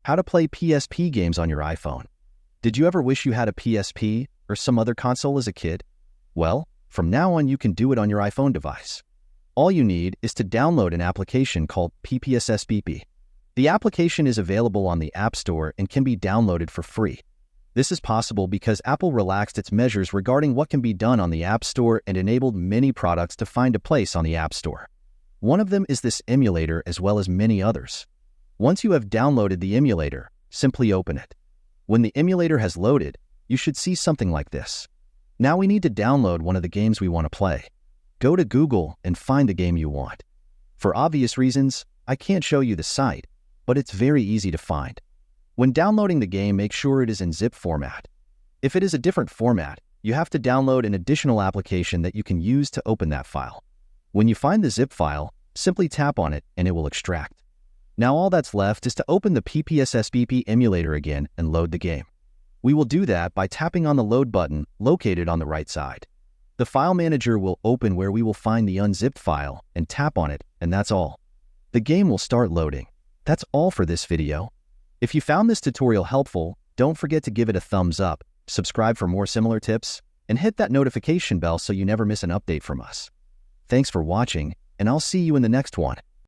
How to play PSP games on your iPhone. Did you ever wish you had a PSP or some other console as a kid? Well, from now on you can do it on your iPhone device. All you need is to download an application called PSP. The application is available on the App Store and can be downloaded for free. This is possible because Apple relaxed its measures regarding what can be done on the App Store and enabled many products to find a place on the App Store. One of them is this emulator as well as many others. Once you have downloaded the emulator, simply open it. When the emulator has loaded, you should see something like this. Now we need to download one of the games we want to play. Go to Google and find the game you want. For obvious reasons, I can't show you the site, but it's very easy to find. When downloading the game, make sure it is in zip format. If it is a different format, you have to download an additional application that you can use to open that file. When you find the zip file, simply tap on it and it will extract. Now all that's left is to open the PSP Emulator again and load the game. We will do that by tapping on the load button located on the right side. The file manager will open where we will find the unzipped file and tap on it, and that's all. The game will start loading. That's all for this video. If you found this tutorial helpful, don't forget to give it a thumbs up, subscribe for more similar tips, and hit that notification bell so you never miss an update from us. Thanks for watching, and I'll see you in the next one.